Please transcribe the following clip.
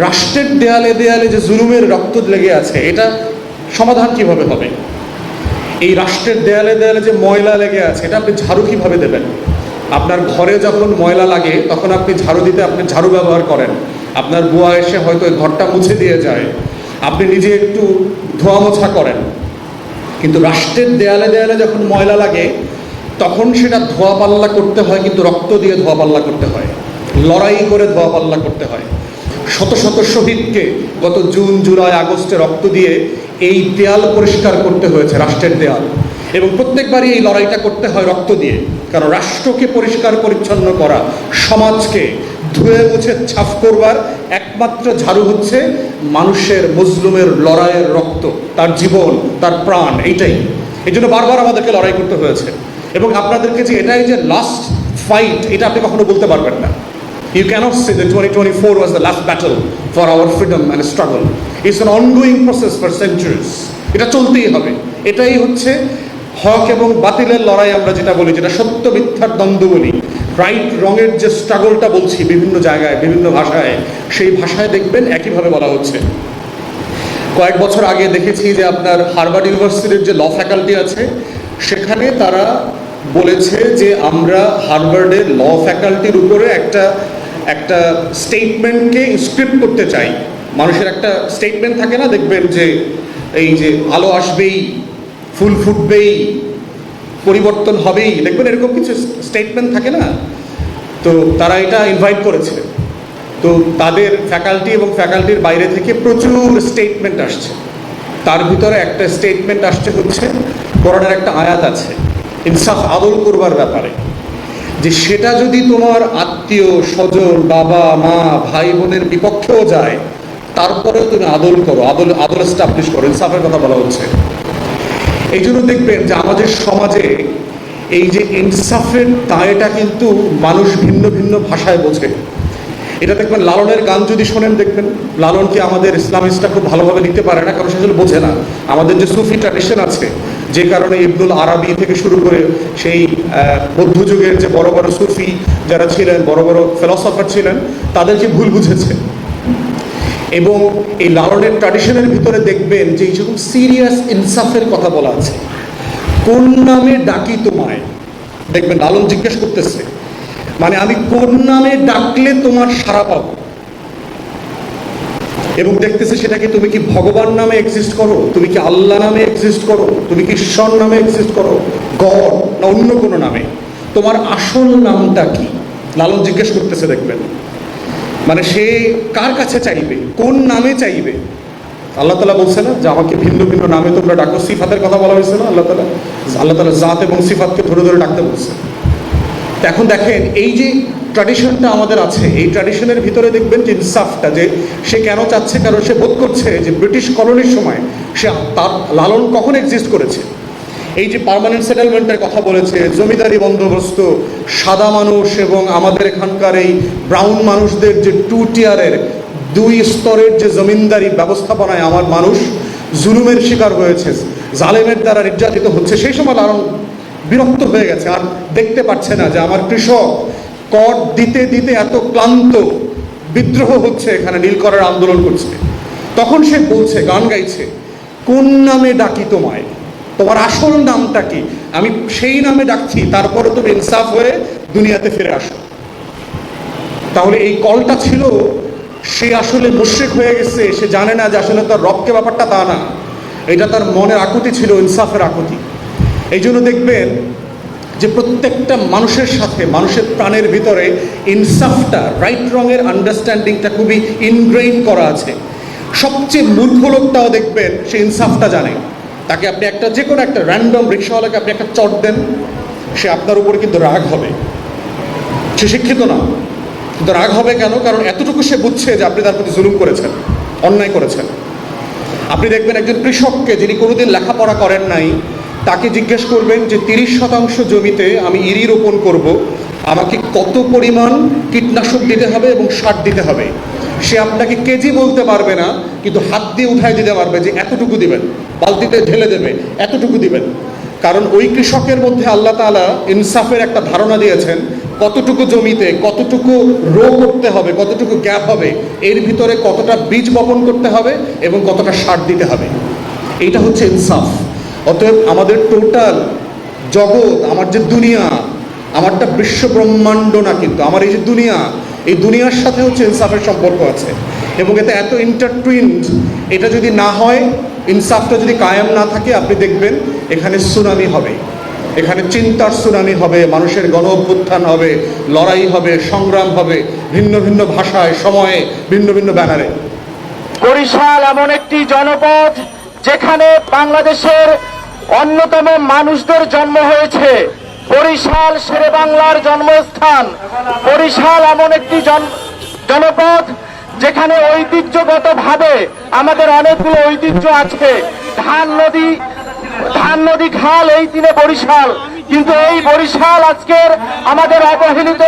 রাষ্ট্রের দেয়ালে দেয়ালে যে জুলুমের রক্ত লেগে আছে, এটা সমাধান কিভাবে হবে? এই রাষ্ট্রের দেয়ালে দেয়ালে যে ময়লা লেগে আছে, এটা আপনি ঝাড়ু কিভাবে দেবেন? আপনার ঘরে যখন ময়লা লাগে তখন আপনি ঝাড়ু দিতে আপনি ঝাড়ু ব্যবহার করেন, আপনার বুয়া এসে হয়তো ওই ঘরটা মুছে দিয়ে যায়, আপনি নিজে একটু ধোয়া মোছা করেন। কিন্তু রাষ্ট্রের দেয়ালে দেয়ালে যখন ময়লা লাগে তখন সেটা ধোয়া পাল্লা করতে হয়, কিন্তু রক্ত দিয়ে ধোয়া পাল্লা করতে হয়, লড়াই করে ধোয়া পাল্লা করতে হয়। শত শত শহীদকে গত জুন জুলাই আগস্টে রক্ত দিয়ে এই দেয়াল পরিষ্কার করতে হয়েছে, রাষ্ট্রের দেয়াল। এবং প্রত্যেকবারই এই লড়াইটা করতে হয় রক্ত দিয়ে, কারণ রাষ্ট্রকে পরিষ্কার পরিচ্ছন্ন করা, সমাজকে ধুয়ে মুছে ছাপ করবার একমাত্র ঝাড়ু হচ্ছে মানুষের, মজলুমের লড়াইয়ের রক্ত, তার জীবন, তার প্রাণ। এইটাই, এই জন্য বারবার আমাদেরকে লড়াই করতে হয়েছে। এবং আপনাদেরকে যে এটাই যে লাস্ট ফাইট, এটা আপনি কখনো বলতে পারবেন না। You cannot say that 2024 was the last battle for our freedom and struggle. It's an ongoing process for centuries. এটা চলতেই হবে। এটাই হচ্ছে হক এবং বাতিলের লড়াই, আমরা যেটা বলি, যেটা সত্য মিথ্যার দ্বন্দ্ব বলি, রাইট রঙের যে স্ট্রাগলটা বলছি বিভিন্ন জায়গায় বিভিন্ন ভাষায়, সেই ভাষায় দেখবেন একইভাবে বলা হচ্ছে। কয়েক বছর আগে দেখেছি যে আপনার হার্ভার্ড ইউনিভার্সিটির যে ল ফ্যাকাল্টি আছে, সেখানে তারা বলেছে যে আমরা হার্ভার্ডের ল ফ্যাকাল্টির উপরে একটা স্টেটমেন্টকে স্ক্রিপ্ট করতে চাই। মানুষের একটা স্টেটমেন্ট থাকে না, দেখবেন যে এই যে আলো আসবেই, ফুল ফুটবেই, পরিবর্তন হবেই, দেখবেন এরকম কিছু স্টেটমেন্ট থাকে না। তো তারা এটা ইনভাইট করেছে, তো তাদের ফ্যাকাল্টি এবং ফ্যাকাল্টির বাইরে থেকে প্রচুর স্টেটমেন্ট আসছে। তার ভিতরে একটা স্টেটমেন্ট আসছে হচ্ছে, কোরআনের একটা আয়াত আছে ইনসাফ আদল করবার ব্যাপারে, যে সেটা যদি তোমার আত্মীয় স্বজন, বাবা মা ভাই বোনের বিপক্ষেও যায়, তারপরেও তুমি আদল করো, আদল এস্টাবলিশ করো। ইনসাফের কথা বলা হচ্ছে। এই জন্য দেখবেন যে আমাদের সমাজে এই যে ইনসাফের দায়টা কিন্তু মানুষ ভিন্ন ভিন্ন ভাষায় বোঝে। এটা দেখবেন লালনের গান যদি শোনেন, দেখবেন লালনকে আমাদের ইসলামিস্টরা খুব ভালোভাবে নিতে পারে না, কারণ সে আসলে বোঝে না। আমাদের যে সুফি ট্র্যাডিশন আছে, যে কারণে ইবনুল আরাবি থেকে শুরু করে সেই বৌদ্ধ যুগের যে বড় বড় সুফি যারা ছিলেন, বড় বড় ফিলসফার ছিলেন, তাদেরকে ভুল বুঝেছে। এবং এই লালনের ট্র্যাডিশনের ভিতরে দেখবেন যে এই রকম সিরিয়াস ইনসাফের কথা বলা আছে। কোন নামে ডাকি তোমায়, দেখবেন লালন জিজ্ঞেস করতেছে, মানে আমি কোন নামে ডাকলে তোমার সাড়া পাবো। এবং দেখতেছে সেটাকে, তুমি কি ভগবান নামে এক্সিস্ট করো, তুমি কি আল্লাহ নামে এক্সিস্ট করো, তুমি কি ঈশ্বর নামে এক্সিস্ট করো, গড না অন্য কোনো নামে, তোমার আসল নামটা কি? লালন জিজ্ঞেস করতেছে, দেখবেন মানে সে কার কাছে চাইবে, কোন নামে চাইবে। আল্লাহ তাআলা বলছে না যে আমাকে ভিন্ন ভিন্ন নামে তোমরা ডাকো, সিফাতের কথা বলা হয়েছে না, আল্লাহ তাআলা জাত এবং সিফাতকে ধরে ধরে ডাকতে বলছে। এখন দেখেন এই যে ট্র্যাডিশনটা আমাদের আছে, এই ট্র্যাডিশনের ভিতরে দেখবেন যে ইনসাফটা, যে সে কেন চাচ্ছে, কারণ সে বোধ করছে যে ব্রিটিশ কলোনির সময় সে তার লালন কখন এক্সিস্ট করেছে। এই যে পার্মানেন্ট সেটেলমেন্টের কথা বলেছে, জমিদারি বন্দোবস্ত, সাদা মানুষ এবং আমাদের এখানকার এই ব্রাউন মানুষদের যে টু টিয়ারের, দুই স্তরের যে জমিনদারি ব্যবস্থাপনায় আমার মানুষ জুলুমের শিকার হয়েছে, জালেমের দ্বারা নির্যাতিত হচ্ছে, সেই সময় লালন বিরক্ত হয়ে গেছে, আর দেখতে পাচ্ছে না যে আমার কৃষক কর দিতে দিতে এত ক্লান্ত, বিদ্রোহ হচ্ছে, এখানে নীলকরের আন্দোলন করছে। তখন সে বলছে, গান গাইছে, কোন নামে ডাকি তোমায়, তোমার আসল নামটা কি, আমি সেই নামে ডাকছি, তারপরে তুমি ইনসাফ হয়ে দুনিয়াতে ফিরে আসো। তাহলে এই কলটা ছিল, সে আসলে মুশরিক হয়ে গেছে, সে জানে না যে আসলে তার রবকে ব্যাপারটা তা না, এটা তার মনের আকুতি ছিল, ইনসাফের আকুতি। এই জন্য দেখবেন যে প্রত্যেকটা মানুষের সাথে, মানুষের প্রাণের ভিতরে ইনসাফটা, রাইট রঙের আন্ডারস্ট্যান্ডিংটা খুবই ইনগ্রেইন করা আছে। সবচেয়ে মূর্খ লোকটাও দেখবেন সে ইনসাফটা জানে। তাকে আপনি একটা যে কোনো একটা র্যান্ডম রিক্সাওয়ালাকে আপনি একটা চট দেন, সে আপনার উপরে কিন্তু রাগ হবে। সে শিক্ষিত না, কিন্তু রাগ হবে কেন? কারণ এতটুকু সে বুঝছে যে আপনি তার প্রতি জুলুম করেছেন, অন্যায় করেছেন। আপনি দেখবেন একজন কৃষককে, যিনি কোনোদিন লেখাপড়া করেন নাই, তাকে জিজ্ঞেস করবেন যে 30% জমিতে আমি ইরি রোপণ করব, আমাকে কত পরিমাণ কীটনাশক দিতে হবে এবং সার দিতে হবে। সে আপনাকে কেজি বলতে পারবে না, কিন্তু হাত দিয়ে উঠায় দিতে পারবে যে এতটুকু দিবেন, বালতিতে ঢেলে দেবে এতটুকু দিবেন। কারণ ওই কৃষকের মধ্যে আল্লাহ তাআলা ইনসাফের একটা ধারণা দিয়েছেন কতটুকু জমিতে কতটুকু রো করতে হবে, কতটুকু গ্যাপ হবে, এর ভিতরে কতটা বীজ বপন করতে হবে এবং কতটা সার দিতে হবে, এইটা হচ্ছে ইনসাফ। অতএব আমাদের টোটাল জগৎ, আমার যে দুনিয়া, আমারটা বিশ্ব ব্রহ্মাণ্ড না, কিন্তু আমার এই যে দুনিয়া, এই দুনিয়ার সাথে হচ্ছে ইনসাফের সম্পর্ক আছে এবং এতে এত ইন্টারটুইনড। এটা যদি না হয়, ইনসাফটা যদি কায়েম না থাকে, আপনি দেখবেন এখানে সুনামি হবে, এখানে চিন্তার সুনামি হবে, মানুষের গণ অভ্যুত্থান হবে, লড়াই হবে, সংগ্রাম হবে, ভিন্ন ভিন্ন ভাষায়, সময়ে, ভিন্ন ভিন্ন ব্যানারে। বরিশাল এমন একটি জনপদ যেখানে বাংলাদেশের অন্যতম মানুষদের জন্ম হয়েছে। বরিশাল শেরে বাংলার জন্মস্থান। বরিশাল এমন একটি জনপদ যেখানে ঐতিহ্যগতভাবে আমাদের অনেকগুলো ঐতিহ্য আছে। ধান নদী খাল এই তিনে বরিশাল, কিন্তু এই বরিশাল আজকের আমাদের অবহেলিত